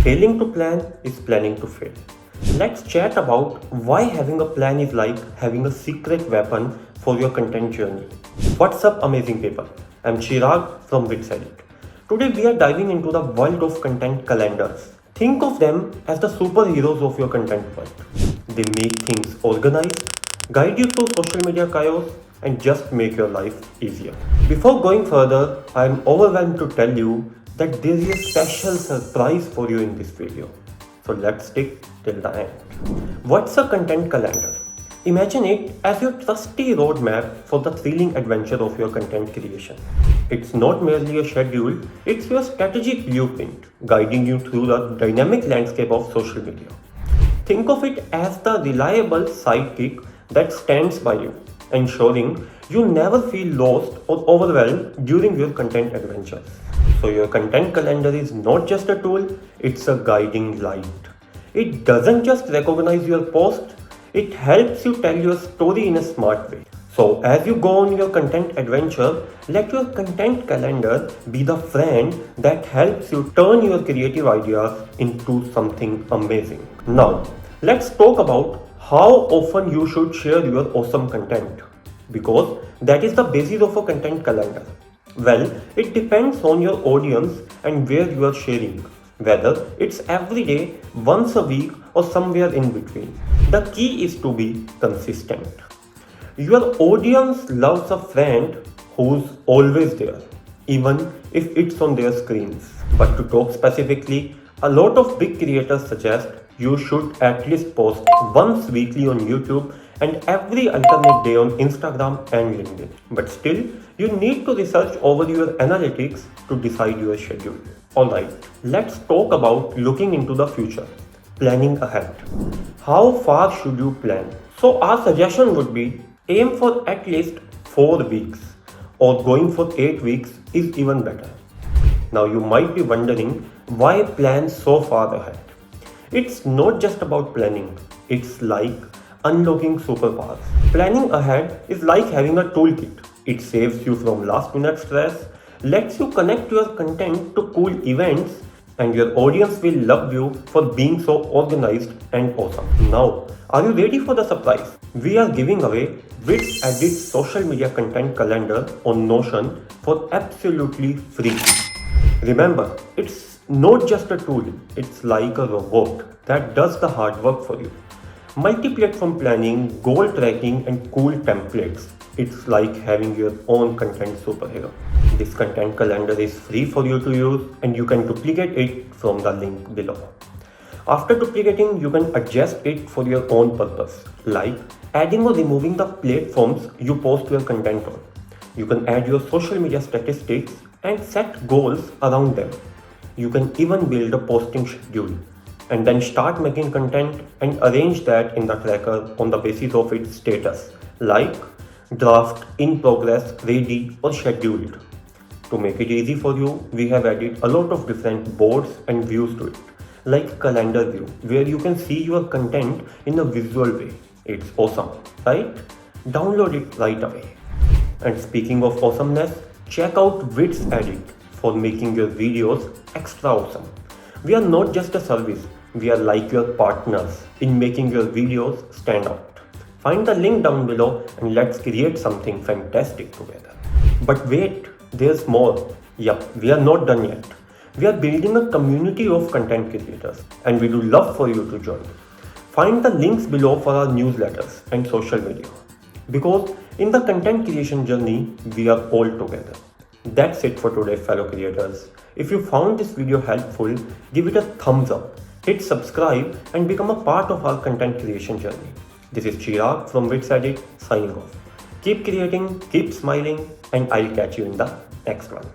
Failing to plan is planning to fail. Let's chat about why having a plan is like having a secret weapon for your content journey. What's up, amazing people? I'm Chirag from VidsEdit. Today we are diving into the world of content calendars. Think of them as the superheroes of your content world. They make things organized, guide you through social media chaos, and just make your life easier. Before going further, I am overwhelmed to tell you that there is a special surprise for you in this video. So let's stick till the end. What's a content calendar? Imagine it as your trusty roadmap for the thrilling adventure of your content creation. It's not merely a schedule, it's your strategic blueprint, guiding you through the dynamic landscape of social media. Think of it as the reliable sidekick that stands by you, ensuring you never feel lost or overwhelmed during your content adventures. So your content calendar is not just a tool, it's a guiding light. It doesn't just recognize your post, it helps you tell your story in a smart way. So as you go on your content adventure, let your content calendar be the friend that helps you turn your creative ideas into something amazing. Now, let's talk about how often you should share your awesome content, because that is the basis of a content calendar. Well, it depends on your audience and where you are sharing, whether it's every day, once a week, or somewhere in between. The key is to be consistent. Your audience loves a friend who's always there, even if it's on their screens. But to talk specifically, a lot of big creators suggest you should at least post once weekly on YouTube and every alternate day on Instagram and LinkedIn. But still, you need to research over your analytics to decide your schedule. Alright, let's talk about looking into the future, planning ahead. How far should you plan? So our suggestion would be aim for at least 4 weeks, or going for 8 weeks is even better. Now you might be wondering, why plan so far ahead? It's not just about planning, it's like unlocking superpowers. Planning ahead is like having a toolkit. It saves you from last minute stress, lets you connect your content to cool events, and your audience will love you for being so organized and awesome. Now, are you ready for the surprise? We are giving away VidsEdit social media content calendar on Notion for absolutely free. Remember, it's not just a tool, it's like a robot that does the hard work for you. Multi-platform planning, goal tracking, and cool templates. It's like having your own content superhero. This content calendar is free for you to use, and you can duplicate it from the link below. After duplicating, you can adjust it for your own purpose, like adding or removing the platforms you post your content on. You can add your social media statistics and set goals around them. You can even build a posting schedule and then start making content and arrange that in the tracker on the basis of its status, like draft, in progress, ready, or scheduled. To make it easy for you, we have added a lot of different boards and views to it, like calendar view, where you can see your content in a visual way. It's awesome, right? Download it right away. And speaking of awesomeness, check out VidsEdit for making your videos extra awesome. We are not just a service, we are like your partners in making your videos stand out. Find the link down below and let's create something fantastic together. But wait, there's more. Yup, we are not done yet. We are building a community of content creators and we do love for you to join. Find the links below for our newsletters and social media. Because in the content creation journey, we are all together. That's it for today, fellow creators. If you found this video helpful, give it a thumbs up, hit subscribe, and become a part of our content creation journey. This is Chirag from VidsEdit signing off. Keep creating, keep smiling, and I'll catch you in the next one.